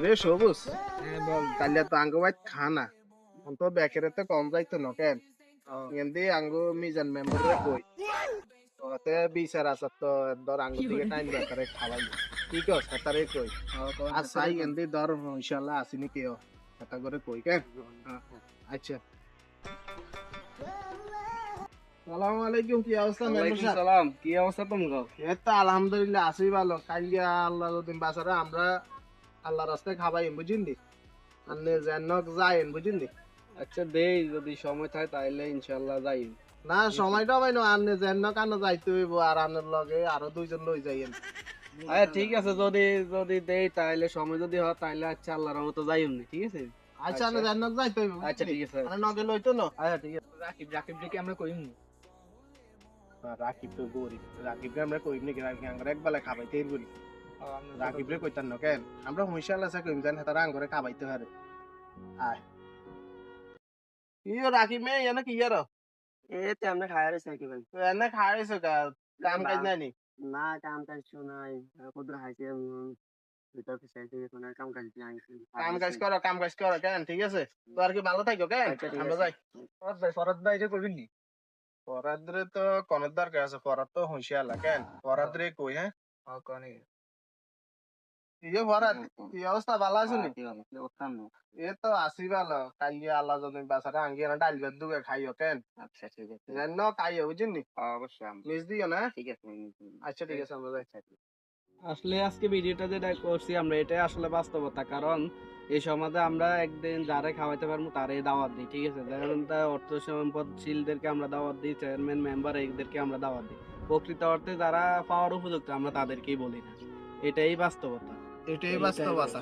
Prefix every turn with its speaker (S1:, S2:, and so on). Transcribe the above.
S1: রে সবুজ কালিয়া তো আঙ্গ বাইত খানা তো বেকেরে তো কম যাইতো না কেন এমনি আঙ্গো মিজান মেম্বারে কই তোতে বিচার আছে তো ধর আঙ্গো দিকে টাইম বেকারে খাওয়াই ঠিক আছে হেতারে কই আসাই এমনি ধর ইনশাআল্লাহ আসিনি কেও হেতা করে কই কেন আচ্ছা সালাম আলাইকুম কি অবস্থা মেম্বার সাহেব
S2: সালাম, কি অবস্থা তোমার?
S1: এই তো আলহামদুলিল্লাহ আছি ভালো কালিয়া আল্লাহ যদি বাসারে আমরা আল্লাহ রাস্তায় খাবাই বুঝিনি আপনি যেন যাইন বুঝিনি
S2: আচ্ছা দেই, যদি সময় থাকে তাইলে ইনশাআল্লাহ যাই।
S1: না সময়টা পাই না আপনি যেন কেন যাইতে হইব আর আনের লগে আরো দুইজন লই যাইয়েন
S2: আচ্ছা ঠিক আছে, যদি যদি দেই তাইলে সময় যদি হয় তাইলে আচ্ছা আল্লাহর রহমতে যাই এমনি, ঠিক আছে?
S1: আচ্ছা আপনি যেন যাইতে হইব
S2: আচ্ছা ঠিক আছে,
S1: মানে নগে লইতো না
S2: আচ্ছা ঠিক আছে। রাকিব দিকে আমরা কইম নি।
S1: রাকিব তো গরিব রাকিবকে আমরা কইব নাকি রাকিব আঙ্গরে একবেলা খাবাইতে বলি রাকিবরে কইতান না কেন আমরা হুইশাল আছে কইম জান হেতারা আঙ্গরে খাবাইতে পারে আয় ইয়ো রাকিব মে এনে কি ইয়ার
S2: এতে আমরা খায়ার সাইকে ভাই।
S1: এনে খাইছো কাম কাজ নাই নি
S2: না কাম কাজ শোনাই, কদর হাইছে ভিতর থেকে সাইতে কোনো কাম কাজ নাই।
S1: কাম কাজ করো কেন ঠিক আছে তো আর কি ভালো থাকো কেন
S2: আচ্ছা ঠিক
S1: আমরা
S2: আছে।
S1: যাই
S2: ফরদ ভাই এটা করবেন নি?
S1: পরাদ্রে তো কনের দরকার আছে পরাদ তো হুঁশিয়ার কেন পরাদ্রে কই হ্যাঁ
S2: কোনে
S1: ইয়ে পরাদ কি অবস্থা ভালো আছো নি
S2: কি হলো কি করতাম না।
S1: এ তো আসি ভালো কালিয়া আল্লাহ যদি বাসাটা আঙ্গিয়ে না ডাল বেদ দুগে খাইও কেন
S2: আচ্ছা ঠিক আছে,
S1: জান খাইও বুঝিনি
S2: অবশ্যই
S1: মিস দিও না
S2: ঠিক আছে।
S1: আচ্ছা ঠিক আছে আমরা যাই
S2: আসলে আজকে ভিডিওটা যেটা করছি আমরা, এটাই আসলে বাস্তবতা। কারণ এই সমাজে আমরা একদিন যারা খাওয়াইতে পারবো তারাই দাওয়াত দিই, ঠিক আছে? যেমন অর্থ সম্পদশীলদেরকে আমরা দাওয়াত দিই, চেয়ারম্যান মেম্বার এদেরকে আমরা দাওয়াত দিই। প্রকৃত অর্থে যারা পাওয়ার উপযুক্ত আমরা তাদেরকেই বলি না। এটাই বাস্তবতা।
S1: এটাই বাস্তবতা